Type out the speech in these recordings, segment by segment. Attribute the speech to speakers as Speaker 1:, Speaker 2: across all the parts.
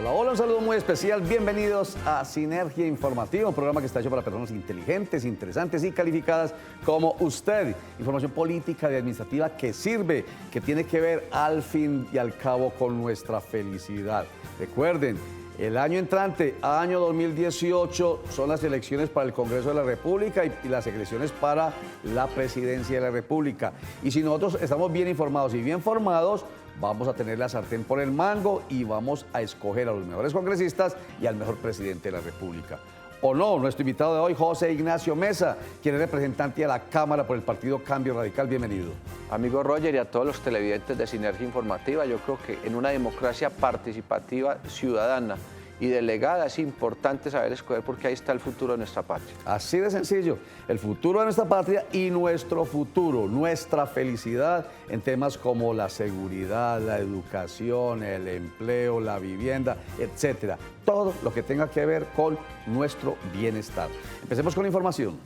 Speaker 1: Hola, hola, un saludo muy especial. Bienvenidos a Sinergia Informativa, un programa que está hecho para personas inteligentes, interesantes y calificadas como usted. Información política y administrativa que sirve, que tiene que ver al fin y al cabo con nuestra felicidad. Recuerden, el año entrante, año 2018, son las elecciones para el Congreso de la República y las elecciones para la Presidencia de la República. Y si nosotros estamos bien informados y bien formados, vamos a tener la sartén por el mango y vamos a escoger a los mejores congresistas y al mejor presidente de la República. O no, nuestro invitado de hoy, José Ignacio Mesa, quien es representante a la Cámara por el Partido Cambio Radical. Bienvenido.
Speaker 2: Amigo Roger y a todos los televidentes de Sinergia Informativa, yo creo que en una democracia participativa, ciudadana y delegada es importante saber escoger porque ahí está el futuro de nuestra patria.
Speaker 1: Así de sencillo, el futuro de nuestra patria y nuestro futuro, nuestra felicidad en temas como la seguridad, la educación, el empleo, la vivienda, etcétera. Todo lo que tenga que ver con nuestro bienestar. Empecemos con la información.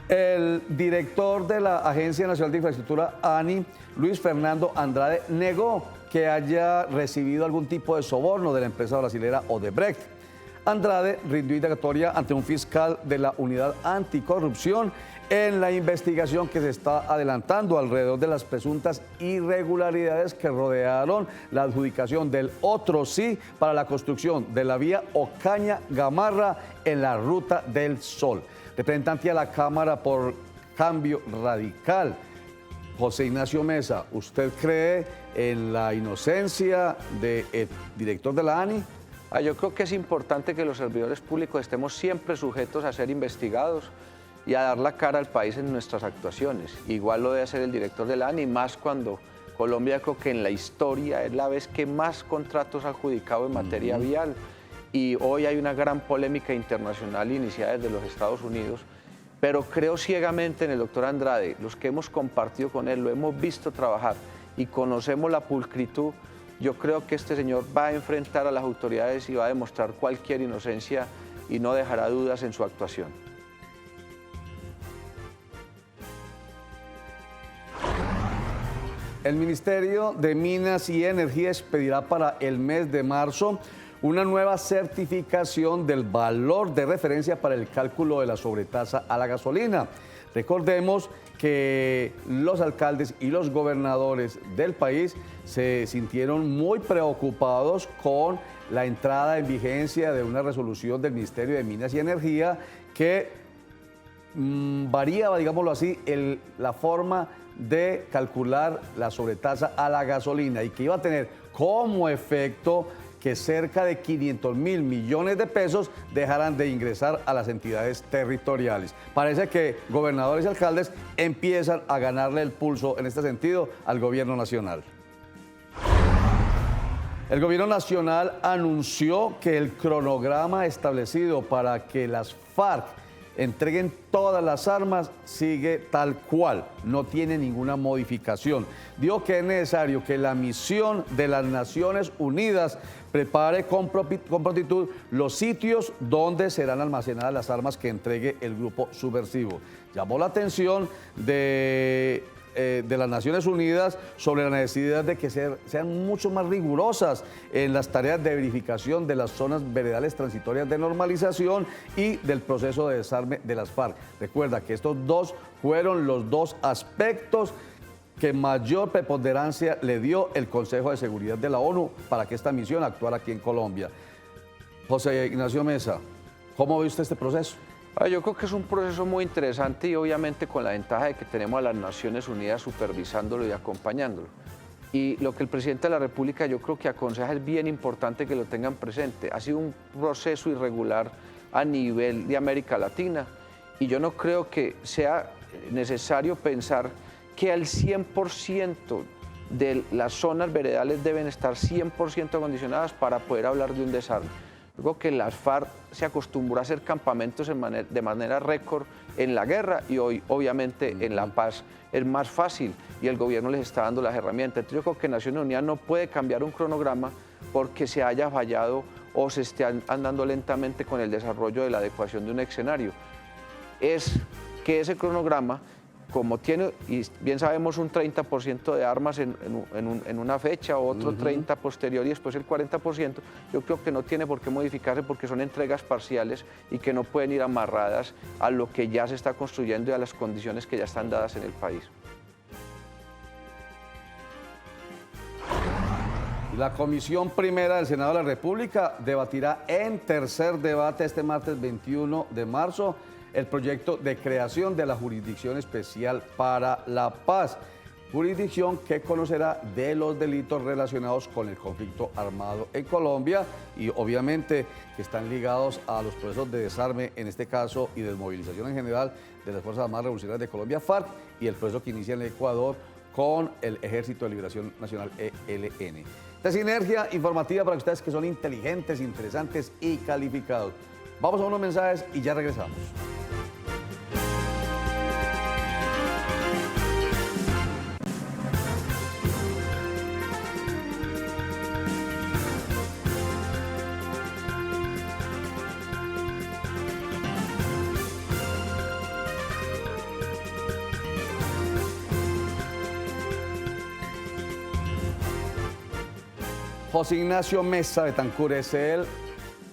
Speaker 1: El director de la Agencia Nacional de Infraestructura, ANI, Luis Fernando Andrade, negó que haya recibido algún tipo de soborno de la empresa brasilera Odebrecht. Andrade rindió indagatoria ante un fiscal de la Unidad Anticorrupción en la investigación que se está adelantando alrededor de las presuntas irregularidades que rodearon la adjudicación del otro sí para la construcción de la vía Ocaña-Gamarra en la Ruta del Sol. Representante a la Cámara por Cambio Radical, José Ignacio Mesa, ¿usted cree en la inocencia del director de la ANI?
Speaker 2: Yo creo que es importante que los servidores públicos estemos siempre sujetos a ser investigados y a dar la cara al país en nuestras actuaciones. Igual lo debe hacer el director de la ANI, más cuando Colombia creo que en la historia es la vez que más contratos ha adjudicado en materia vial. Y hoy hay una gran polémica internacional iniciada desde los Estados Unidos, pero creo ciegamente en el doctor Andrade. Los que hemos compartido con él, lo hemos visto trabajar y conocemos la pulcritud. Yo creo que este señor va a enfrentar a las autoridades y va a demostrar cualquier inocencia y no dejará dudas en su actuación.
Speaker 1: El Ministerio de Minas y Energía expedirá para el mes de marzo una nueva certificación del valor de referencia para el cálculo de la sobretasa a la gasolina. Recordemos que los alcaldes y los gobernadores del país se sintieron muy preocupados con la entrada en vigencia de una resolución del Ministerio de Minas y Energía que variaba, digámoslo así, la forma de calcular la sobretasa a la gasolina y que iba a tener como efecto que cerca de 500.000 millones de pesos dejarán de ingresar a las entidades territoriales. Parece que gobernadores y alcaldes empiezan a ganarle el pulso en este sentido al gobierno nacional. El gobierno nacional anunció que el cronograma establecido para que las FARC entreguen todas las armas sigue tal cual, no tiene ninguna modificación. Dijo que es necesario que la misión de las Naciones Unidas prepare con prontitud los sitios donde serán almacenadas las armas que entregue el grupo subversivo. Llamó la atención de las Naciones Unidas sobre la necesidad de que sean mucho más rigurosas en las tareas de verificación de las zonas veredales transitorias de normalización y del proceso de desarme de las FARC. Recuerda que estos dos fueron los dos aspectos que mayor preponderancia le dio el Consejo de Seguridad de la ONU para que esta misión actuara aquí en Colombia. José Ignacio Mesa, ¿cómo ve usted este proceso?
Speaker 2: Yo creo que es un proceso muy interesante y obviamente con la ventaja de que tenemos a las Naciones Unidas supervisándolo y acompañándolo. Y lo que el presidente de la República yo creo que aconseja es bien importante que lo tengan presente. Ha sido un proceso irregular a nivel de América Latina y yo no creo que sea necesario pensar que al 100% de las zonas veredales deben estar 100% acondicionadas para poder hablar de un desarme. Creo que las FARC se acostumbró a hacer campamentos de manera récord en la guerra y hoy obviamente en la paz es más fácil y el gobierno les está dando las herramientas. Entonces yo creo que Naciones Unidas no puede cambiar un cronograma porque se haya fallado o se esté andando lentamente con el desarrollo de la adecuación de un escenario. Es que ese cronograma como tiene, y bien sabemos, un 30% de armas en una fecha, otro 30% posterior y después el 40%, yo creo que no tiene por qué modificarse porque son entregas parciales y que no pueden ir amarradas a lo que ya se está construyendo y a las condiciones que ya están dadas en el país.
Speaker 1: La Comisión Primera del Senado de la República debatirá en tercer debate este martes 21 de marzo el proyecto de creación de la Jurisdicción Especial para la Paz, jurisdicción que conocerá de los delitos relacionados con el conflicto armado en Colombia y obviamente que están ligados a los procesos de desarme, en este caso, y desmovilización en general de las Fuerzas Armadas Revolucionarias de Colombia, FARC, y el proceso que inicia en el Ecuador con el Ejército de Liberación Nacional, ELN. Esta sinergia informativa para ustedes que son inteligentes, interesantes y calificados. Vamos a unos mensajes y ya regresamos. José Ignacio Mesa Betancur es el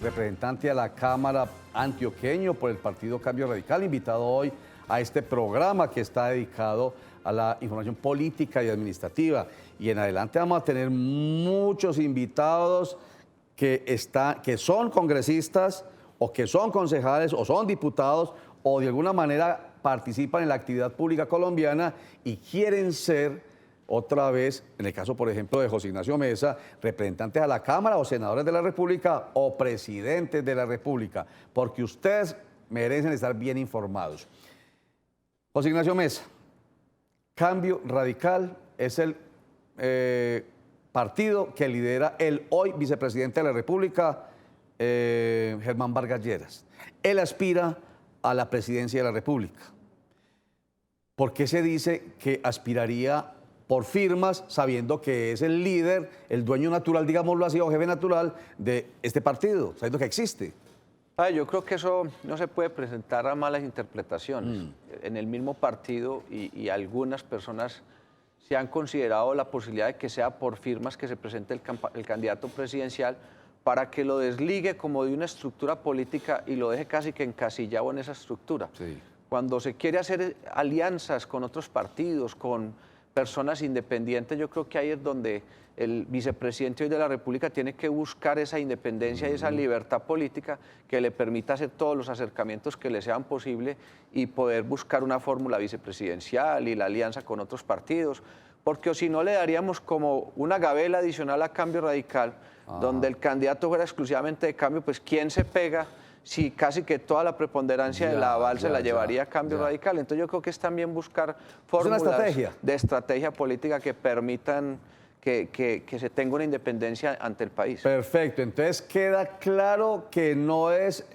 Speaker 1: representante a la Cámara antioqueño por el Partido Cambio Radical, invitado hoy a este programa que está dedicado a la información política y administrativa. Y en adelante vamos a tener muchos invitados que son congresistas o que son concejales o son diputados o de alguna manera participan en la actividad pública colombiana y quieren ser otra vez, en el caso, por ejemplo, de José Ignacio Mesa, representantes a la Cámara o senadores de la República o presidentes de la República, porque ustedes merecen estar bien informados. José Ignacio Mesa, Cambio Radical es el partido que lidera el hoy vicepresidente de la República, Germán Vargas Lleras. Él aspira a la presidencia de la República. ¿Por qué se dice que aspiraría por firmas, sabiendo que es el líder, el dueño natural, digámoslo así, o jefe natural de este partido, sabiendo que existe?
Speaker 2: Yo creo que eso no se puede presentar a malas interpretaciones. En el mismo partido y algunas personas se han considerado la posibilidad de que sea por firmas que se presente el candidato presidencial para que lo desligue como de una estructura política y lo deje casi que encasillado en esa estructura.
Speaker 1: Sí.
Speaker 2: Cuando se quiere hacer alianzas con otros partidos, con personas independientes, yo creo que ahí es donde el vicepresidente hoy de la República tiene que buscar esa independencia y esa libertad política que le permita hacer todos los acercamientos que le sean posibles y poder buscar una fórmula vicepresidencial y la alianza con otros partidos, porque si no le daríamos como una gabela adicional a Cambio Radical, donde el candidato fuera exclusivamente de Cambio, pues ¿quién se pega? Si casi que toda la preponderancia de la aval se la llevaría a Cambio Radical. Entonces yo creo que es también buscar fórmulas de estrategia política que permitan que se tenga una independencia ante el país.
Speaker 1: Perfecto, entonces queda claro que no es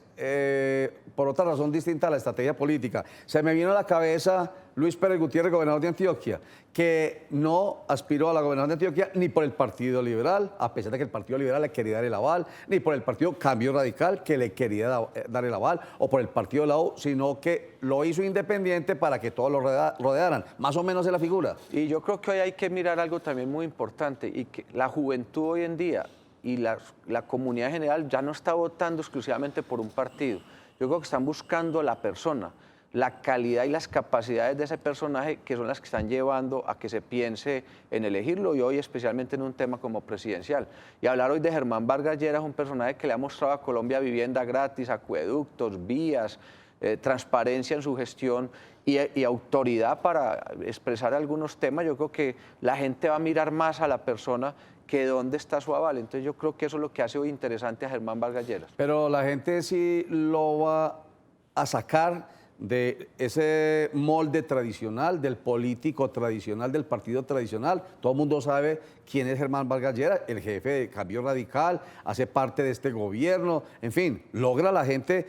Speaker 1: por otra razón distinta a la estrategia política. Se me vino a la cabeza Luis Pérez Gutiérrez, gobernador de Antioquia, que no aspiró a la gobernación de Antioquia ni por el Partido Liberal, a pesar de que el Partido Liberal le quería dar el aval, ni por el Partido Cambio Radical, que le quería dar el aval, o por el Partido de la U, sino que lo hizo independiente para que todos lo rodearan. Más o menos es la figura.
Speaker 2: Y yo creo que hoy hay que mirar algo también muy importante, y que la juventud hoy en día y la comunidad en general ya no está votando exclusivamente por un partido. Yo creo que están buscando la persona, la calidad y las capacidades de ese personaje que son las que están llevando a que se piense en elegirlo y hoy especialmente en un tema como presidencial. Y hablar hoy de Germán Vargas Lleras es un personaje que le ha mostrado a Colombia vivienda gratis, acueductos, vías, transparencia en su gestión y autoridad para expresar algunos temas. Yo creo que la gente va a mirar más a la persona que dónde está su aval. Entonces yo creo que eso es lo que hace hoy interesante a Germán Vargas Lleras.
Speaker 1: Pero la gente sí lo va a sacar de ese molde tradicional, del político tradicional, del partido tradicional. Todo el mundo sabe quién es Germán Vargas Lleras, el jefe de Cambio Radical, hace parte de este gobierno. En fin, logra la gente,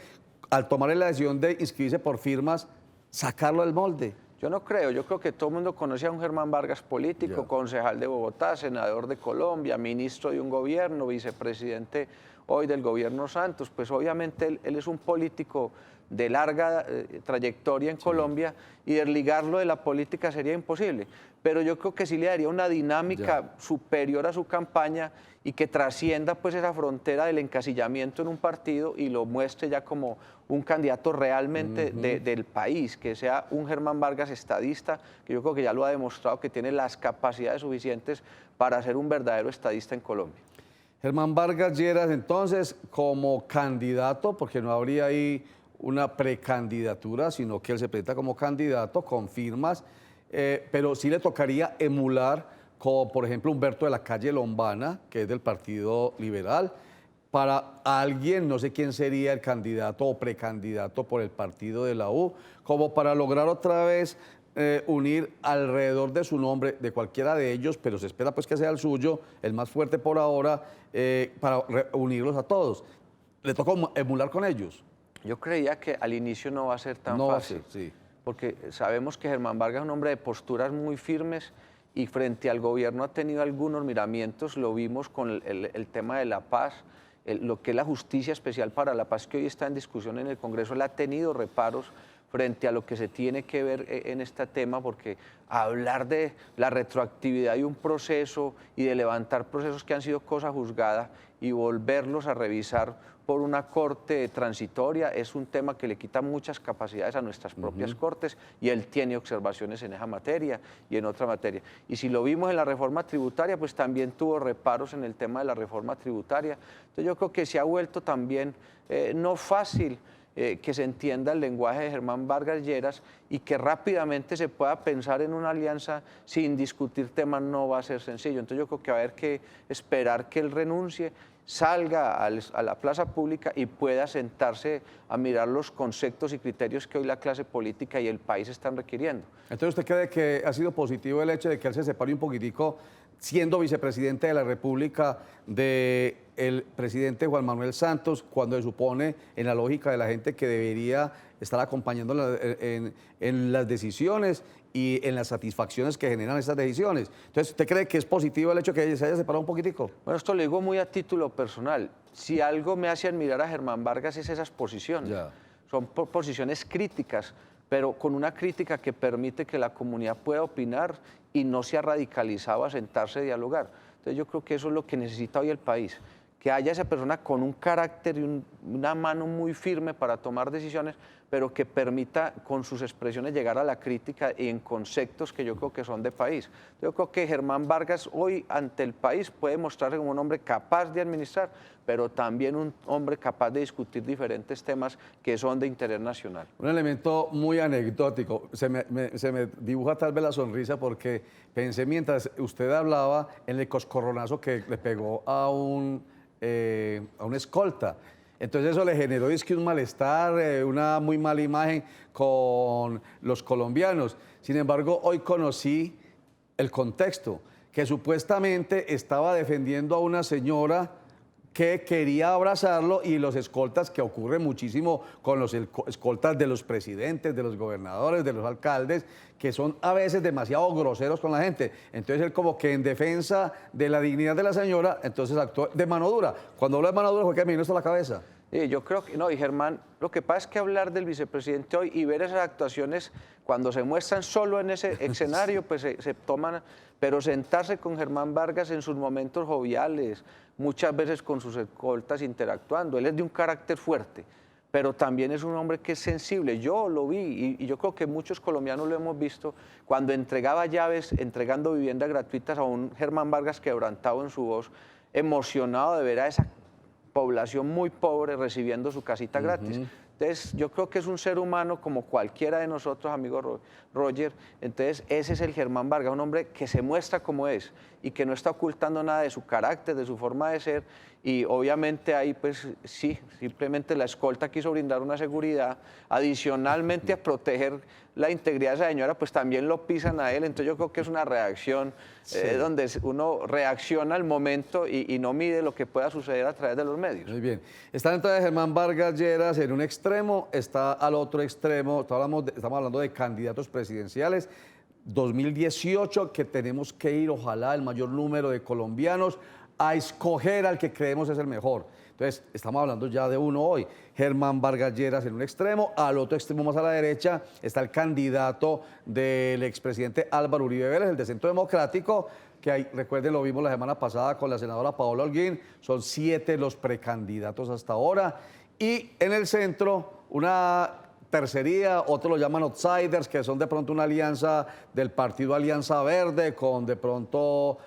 Speaker 1: al tomar la decisión de inscribirse por firmas, sacarlo del molde.
Speaker 2: Yo no creo, yo creo que todo el mundo conocía a un Germán Vargas político, concejal de Bogotá, senador de Colombia, ministro de un gobierno, vicepresidente hoy del gobierno Santos. Pues obviamente él es un político de larga trayectoria en Colombia, y desligarlo de la política sería imposible. Pero yo creo que sí le daría una dinámica superior a su campaña y que trascienda pues esa frontera del encasillamiento en un partido y lo muestre ya como un candidato realmente del país, que sea un Germán Vargas estadista, que yo creo que ya lo ha demostrado que tiene las capacidades suficientes para ser un verdadero estadista en Colombia.
Speaker 1: Germán Vargas Lleras, entonces, como candidato, porque no habría ahí una precandidatura, sino que él se presenta como candidato con firmas, pero sí le tocaría emular, como por ejemplo Humberto de la Calle Lombana, que es del Partido Liberal, para alguien, no sé quién sería el candidato o precandidato por el partido de la U, como para lograr otra vez unir alrededor de su nombre, de cualquiera de ellos, pero se espera pues que sea el suyo, el más fuerte por ahora, para unirlos a todos. ¿Le toca emular con ellos?
Speaker 2: Yo creía que al inicio no va a ser tan
Speaker 1: No va a
Speaker 2: fácil,
Speaker 1: ser, sí.
Speaker 2: porque sabemos que Germán Vargas es un hombre de posturas muy firmes y frente al gobierno ha tenido algunos miramientos, lo vimos con el tema de la paz, lo que es la justicia especial para la paz, que hoy está en discusión en el Congreso. Él ha tenido reparos frente a lo que se tiene que ver en este tema, porque hablar de la retroactividad de un proceso y de levantar procesos que han sido cosa juzgada y volverlos a revisar por una corte transitoria es un tema que le quita muchas capacidades a nuestras propias cortes, y él tiene observaciones en esa materia y en otra materia. Y si lo vimos en la reforma tributaria, pues también tuvo reparos en el tema de la reforma tributaria. Entonces yo creo que se ha vuelto también no fácil que se entienda el lenguaje de Germán Vargas Lleras y que rápidamente se pueda pensar en una alianza sin discutir temas no va a ser sencillo. Entonces yo creo que va a haber que esperar que él renuncie, salga a la plaza pública y pueda sentarse a mirar los conceptos y criterios que hoy la clase política y el país están requiriendo.
Speaker 1: Entonces, ¿usted cree que ha sido positivo el hecho de que él se separe un poquitico, siendo vicepresidente de la República, del presidente Juan Manuel Santos, cuando se supone, en la lógica de la gente, que debería estar acompañándolo en las decisiones y en las satisfacciones que generan esas decisiones? Entonces, ¿usted cree que es positivo el hecho de que se haya separado un poquitico?
Speaker 2: Bueno, esto lo digo muy a título personal. Si algo me hace admirar a Germán Vargas es esas posiciones. Son posiciones críticas, pero con una crítica que permite que la comunidad pueda opinar y no se ha radicalizado a sentarse a dialogar. Entonces yo creo que eso es lo que necesita hoy el país, que haya esa persona con un carácter y una mano muy firme para tomar decisiones, pero que permita con sus expresiones llegar a la crítica y en conceptos que yo creo que son de país. Yo creo que Germán Vargas hoy ante el país puede mostrarse como un hombre capaz de administrar, pero también un hombre capaz de discutir diferentes temas que son de interés nacional.
Speaker 1: Un elemento muy anecdótico, se me dibuja tal vez la sonrisa porque pensé mientras usted hablaba en el coscorronazo que le pegó a un escolta. Entonces eso le generó un malestar, una muy mala imagen con los colombianos. Sin embargo, hoy conocí el contexto, que supuestamente estaba defendiendo a una señora que quería abrazarlo, y los escoltas, que ocurre muchísimo con los escoltas de los presidentes, de los gobernadores, de los alcaldes, que son a veces demasiado groseros con la gente. Entonces él, como que en defensa de la dignidad de la señora, entonces actuó de mano dura. Cuando hablo de mano dura fue que me vino esto a la cabeza.
Speaker 2: Yo creo que no, y Germán, lo que pasa es que hablar del vicepresidente hoy y ver esas actuaciones cuando se muestran solo en ese escenario, pues se toman, pero sentarse con Germán Vargas en sus momentos joviales, muchas veces con sus escoltas interactuando, él es de un carácter fuerte, pero también es un hombre que es sensible. Yo lo vi y yo creo que muchos colombianos lo hemos visto cuando entregaba llaves, entregando viviendas gratuitas a un Germán Vargas quebrantado en su voz, emocionado de ver a esa población muy pobre recibiendo su casita gratis. Entonces, yo creo que es un ser humano como cualquiera de nosotros, amigo Roger. Entonces, ese es el Germán Vargas, un hombre que se muestra como es y que no está ocultando nada de su carácter, de su forma de ser. Y obviamente ahí, pues sí, simplemente la escolta quiso brindar una seguridad. Adicionalmente a proteger la integridad de esa señora, pues también lo pisan a él. Entonces yo creo que es una reacción donde uno reacciona al momento y no mide lo que pueda suceder a través de los medios.
Speaker 1: Muy bien. Está entonces Germán Vargas Lleras en un extremo, está al otro extremo, estamos hablando de candidatos presidenciales 2018, que tenemos que ir, ojalá, el mayor número de colombianos a escoger al que creemos es el mejor. Entonces Entonces, estamos hablando ya de uno hoy. Germán Vargas Lleras en un extremo, al otro extremo más a la derecha está el candidato del expresidente Álvaro Uribe Vélez, el de Centro Democrático, que hay, recuerden, lo vimos la semana pasada con la senadora Paola Holguín, son 7 los precandidatos hasta ahora. Y en el centro, una tercería, otros lo llaman outsiders, que son de pronto una alianza del partido Alianza Verde, con de pronto,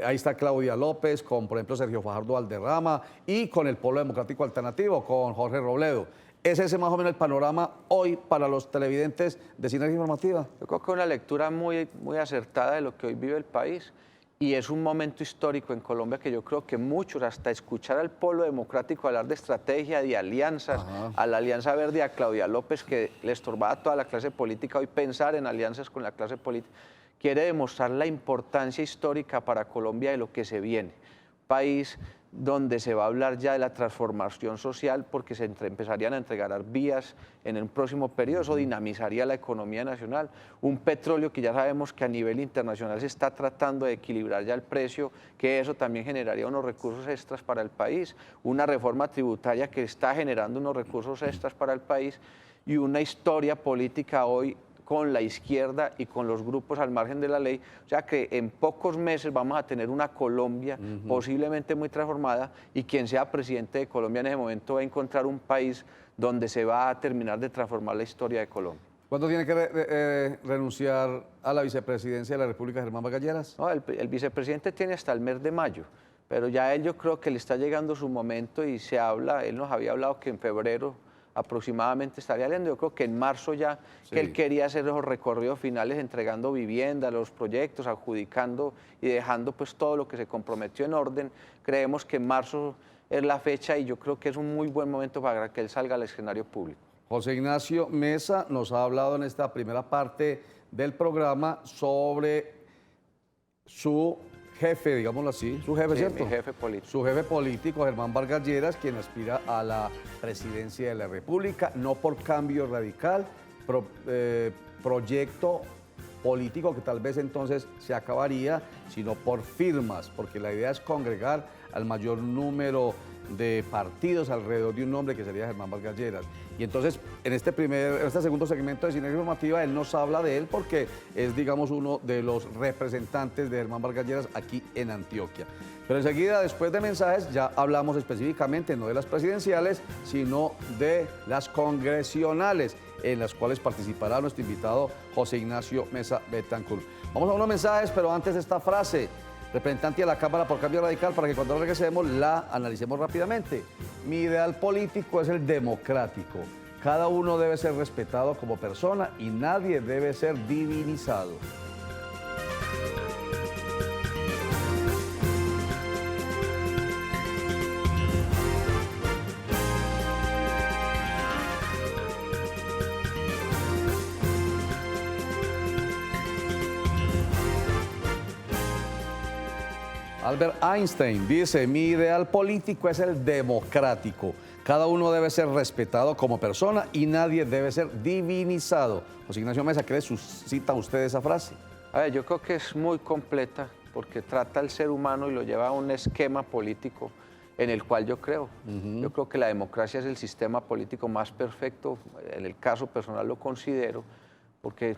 Speaker 1: ahí está Claudia López, con por ejemplo Sergio Fajardo Valderrama, y con el Polo Democrático Alternativo, con Jorge Robledo. ¿Es ese más o menos el panorama hoy para los televidentes de Sinergia Informativa?
Speaker 2: Yo creo que es una lectura muy acertada de lo que hoy vive el país. Y es un momento histórico en Colombia que yo creo que muchos, hasta escuchar al Polo Democrático hablar de estrategia, de alianzas, a la Alianza Verde y a Claudia López, que le estorbaba a toda la clase política hoy pensar en alianzas con la clase política, quiere demostrar la importancia histórica para Colombia de lo que se viene. País donde se va a hablar ya de la transformación social porque se empezarían a entregar vías en el próximo periodo, eso dinamizaría la economía nacional. Un petróleo que ya sabemos que a nivel internacional se está tratando de equilibrar ya el precio, que eso también generaría unos recursos extras para el país, una reforma tributaria que está generando unos recursos extras para el país y una historia política hoy con la izquierda y con los grupos al margen de la ley, o sea que en pocos meses vamos a tener una Colombia posiblemente muy transformada y quien sea presidente de Colombia en ese momento va a encontrar un país donde se va a terminar de transformar la historia de Colombia.
Speaker 1: ¿Cuándo tiene que renunciar a la vicepresidencia de la República Germán Vargas Lleras?
Speaker 2: No, el vicepresidente tiene hasta el mes de mayo, pero ya a él yo creo que le está llegando su momento y se habla, él nos había hablado que en febrero aproximadamente estaría saliendo. Yo creo que en marzo ya, que él quería hacer esos recorridos finales entregando vivienda, los proyectos, adjudicando y dejando pues todo lo que se comprometió en orden. Creemos que en marzo es la fecha y yo creo que es un muy buen momento para que él salga al escenario público.
Speaker 1: José Ignacio Mesa nos ha hablado en esta primera parte del programa sobre su jefe, digámoslo así, su jefe,
Speaker 2: Sí,
Speaker 1: ¿cierto?
Speaker 2: mi jefe político.
Speaker 1: Su jefe político, Germán Vargas Lleras, quien aspira a la presidencia de la República, no por cambio radical, proyecto político que tal vez entonces se acabaría, sino por firmas, porque la idea es congregar al mayor número de partidos alrededor de un nombre que sería Germán Vargas Lleras. Y entonces, en este segundo segmento de Sinergia Informativa, él nos habla de él porque es, digamos, uno de los representantes de Germán Vargas Lleras aquí en Antioquia. Pero enseguida, después de mensajes, ya hablamos específicamente no de las presidenciales, sino de las congresionales, en las cuales participará nuestro invitado José Ignacio Mesa Betancourt. Vamos a unos mensajes, pero antes esta frase. Representante de la Cámara por Cambio Radical, para que cuando regresemos la analicemos rápidamente. Mi ideal político es el democrático. Cada uno debe ser respetado como persona y nadie debe ser divinizado. Albert Einstein dice, mi ideal político es el democrático. Cada uno debe ser respetado como persona y nadie debe ser divinizado. José Ignacio Mesa, ¿qué le suscita a usted esa frase?
Speaker 2: A ver, yo creo que es muy completa porque trata al ser humano y lo lleva a un esquema político en el cual yo creo. Yo creo que la democracia es el sistema político más perfecto, en el caso personal lo considero, porque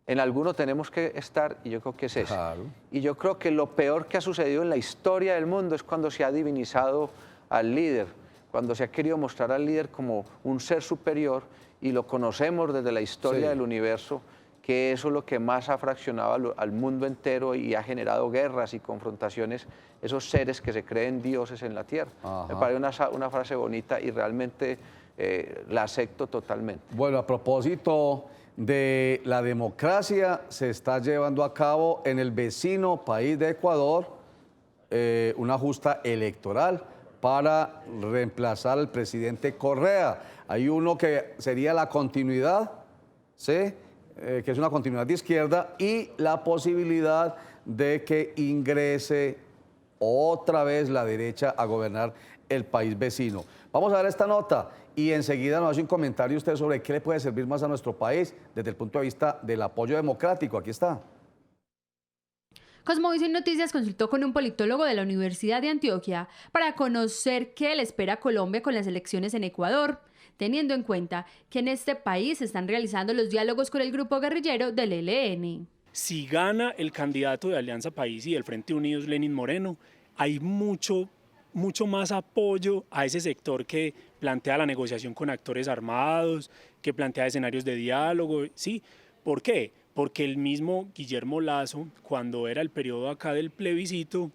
Speaker 2: en alguno tenemos que estar y yo creo que es ese.
Speaker 1: Claro.
Speaker 2: Y yo creo que lo peor que ha sucedido en la historia del mundo es cuando se ha divinizado al líder, cuando se ha querido mostrar al líder como un ser superior y lo conocemos desde la historia del universo, que eso es lo que más ha fraccionado al mundo entero y ha generado guerras y confrontaciones, esos seres que se creen dioses en la tierra. Me parece una frase bonita y realmente la acepto totalmente.
Speaker 1: Bueno, a propósito de la democracia, se está llevando a cabo en el vecino país de Ecuador una justa electoral para reemplazar al presidente Correa. Hay uno que sería la continuidad, ¿sí? Que es una continuidad de izquierda, y la posibilidad de que ingrese otra vez la derecha a gobernar el país vecino. Vamos a ver esta nota y enseguida nos hace un comentario usted sobre qué le puede servir más a nuestro país desde el punto de vista del apoyo democrático. Aquí está.
Speaker 3: Cosmovisión Noticias consultó con un politólogo de la Universidad de Antioquia para conocer qué le espera a Colombia con las elecciones en Ecuador, teniendo en cuenta que en este país se están realizando los diálogos con el grupo guerrillero del ELN.
Speaker 4: Si gana el candidato de Alianza País y del Frente Unidos, Lenín Moreno, hay mucho más apoyo a ese sector que plantea la negociación con actores armados, que plantea escenarios de diálogo, ¿sí? ¿Por qué? Porque el mismo Guillermo Lasso, cuando era el periodo acá del plebiscito,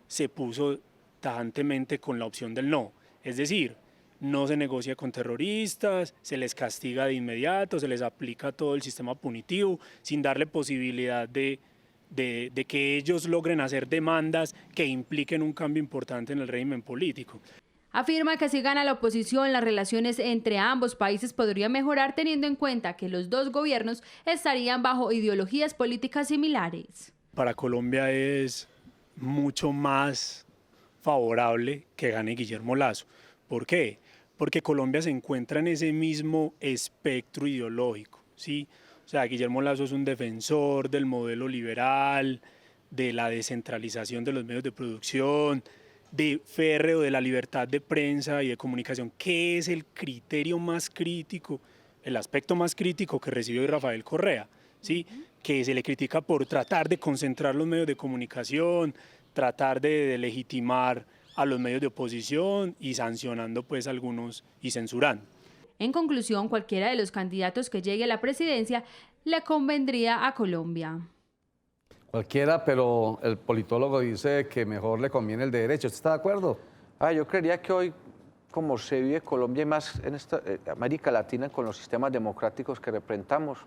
Speaker 4: se puso tajantemente con la opción del no. Es decir, no se negocia con terroristas, se les castiga de inmediato, se les aplica todo el sistema punitivo, sin darle posibilidad de que ellos logren hacer demandas que impliquen un cambio importante en el régimen político.
Speaker 3: Afirma que si gana la oposición, las relaciones entre ambos países podrían mejorar teniendo en cuenta que los dos gobiernos estarían bajo ideologías políticas similares.
Speaker 4: Para Colombia es mucho más favorable que gane Guillermo Lasso. ¿Por qué? Porque Colombia se encuentra en ese mismo espectro ideológico, ¿sí? O sea, Guillermo Lasso es un defensor del modelo liberal, de la descentralización de los medios de producción, de férreo de la libertad de prensa y de comunicación, que es el criterio más crítico, el aspecto más crítico que recibió hoy Rafael Correa, ¿sí? Que se le critica por tratar de concentrar los medios de comunicación, tratar de legitimar a los medios de oposición y sancionando pues algunos y censurando.
Speaker 3: En conclusión, cualquiera de los candidatos que llegue a la presidencia le convendría a Colombia.
Speaker 1: Cualquiera, pero el politólogo dice que mejor le conviene el de derecha. ¿Usted está de acuerdo?
Speaker 2: Yo creería que hoy, como se vive Colombia y más en América Latina con los sistemas democráticos que representamos,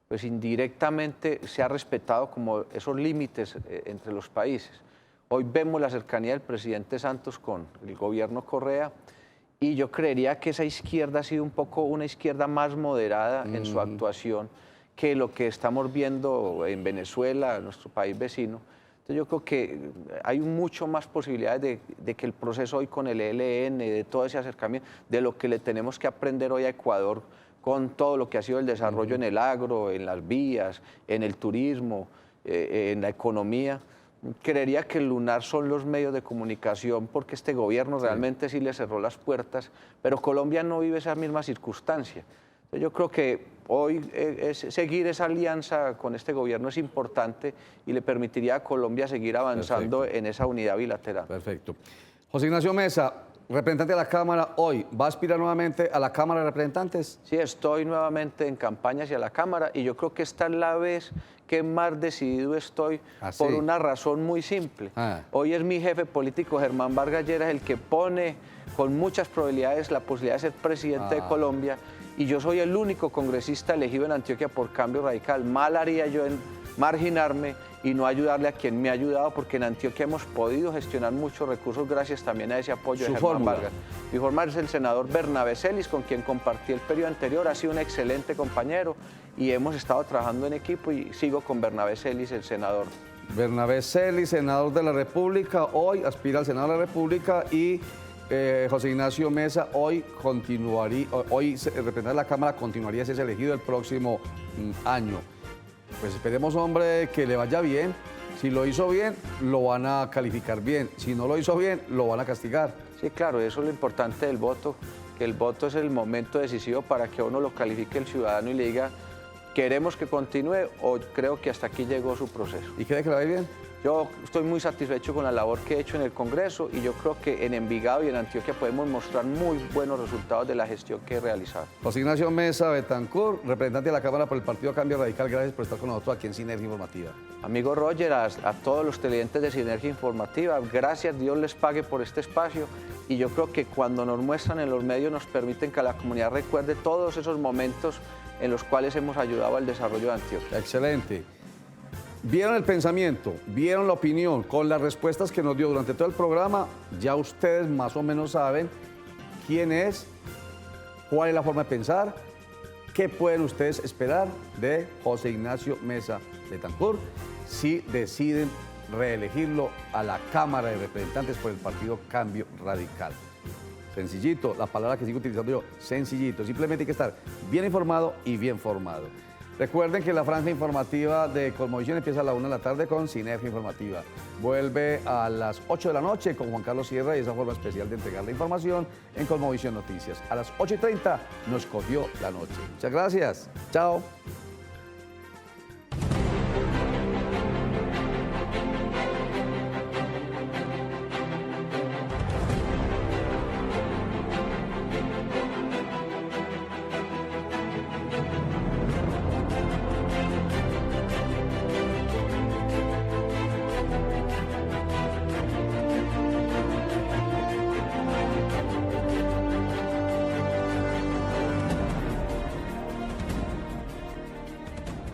Speaker 2: pues indirectamente se ha respetado como esos límites entre los países. Hoy vemos la cercanía del presidente Santos con el gobierno Correa y yo creería que esa izquierda ha sido un poco una izquierda más moderada en su actuación que lo que estamos viendo en Venezuela, nuestro país vecino. Entonces yo creo que hay mucho más posibilidades de que el proceso hoy con el ELN, de todo ese acercamiento, de lo que le tenemos que aprender hoy a Ecuador con todo lo que ha sido el desarrollo en el agro, en las vías, en el turismo, en la economía. Creería que el lunar son los medios de comunicación porque este gobierno realmente sí le cerró las puertas, pero Colombia no vive esa misma circunstancia. Yo creo que hoy seguir esa alianza con este gobierno es importante y le permitiría a Colombia seguir avanzando en esa unidad bilateral.
Speaker 1: Perfecto. José Ignacio Mesa, representante de la Cámara hoy, ¿va a aspirar nuevamente a la Cámara de Representantes?
Speaker 2: Sí, estoy nuevamente en campaña hacia la Cámara y yo creo que esta es la vez que más decidido estoy por una razón muy simple. Hoy es mi jefe político, Germán Vargas Lleras, el que pone con muchas probabilidades la posibilidad de ser presidente de Colombia y yo soy el único congresista elegido en Antioquia por Cambio Radical. Mal haría yo en marginarme y no ayudarle a quien me ha ayudado, porque en Antioquia hemos podido gestionar muchos recursos gracias también a ese apoyo de Germán Vargas. Mi formador es el senador Bernabé Celis, con quien compartí el periodo anterior, ha sido un excelente compañero y hemos estado trabajando en equipo y sigo con Bernabé Celis, el senador.
Speaker 1: Bernabé Celis, senador de la República, hoy aspira al Senado de la República y José Ignacio Mesa hoy representante de la Cámara, continuaría si es elegido el próximo año. Pues esperemos, hombre, que le vaya bien. Si lo hizo bien, lo van a calificar bien. Si no lo hizo bien, lo van a castigar.
Speaker 2: Sí, claro, eso es lo importante del voto, que el voto es el momento decisivo para que uno lo califique el ciudadano y le diga, queremos que continúe o creo que hasta aquí llegó su proceso.
Speaker 1: ¿Y cree que le va a ir bien?
Speaker 2: Yo estoy muy satisfecho con la labor que he hecho en el Congreso y yo creo que en Envigado y en Antioquia podemos mostrar muy buenos resultados de la gestión que he realizado.
Speaker 1: José Ignacio Mesa Betancourt, representante de la Cámara por el Partido Cambio Radical, gracias por estar con nosotros aquí en Sinergia Informativa.
Speaker 2: Amigo Roger, a todos los televidentes de Sinergia Informativa, gracias, Dios les pague por este espacio y yo creo que cuando nos muestran en los medios nos permiten que la comunidad recuerde todos esos momentos en los cuales hemos ayudado al desarrollo de Antioquia.
Speaker 1: Excelente. Vieron el pensamiento, vieron la opinión, con las respuestas que nos dio durante todo el programa, ya ustedes más o menos saben quién es, cuál es la forma de pensar, qué pueden ustedes esperar de José Ignacio Mesa Betancourt si deciden reelegirlo a la Cámara de Representantes por el Partido Cambio Radical. Sencillito, la palabra que sigo utilizando yo, sencillito, simplemente hay que estar bien informado y bien formado. Recuerden que la franja informativa de Cosmovisión empieza a la 1 de la tarde con Sinergia Informativa. Vuelve a las 8 de la noche con Juan Carlos Sierra y esa forma especial de entregar la información en Cosmovisión Noticias. A las 8:30 nos cogió la noche. Muchas gracias. Chao.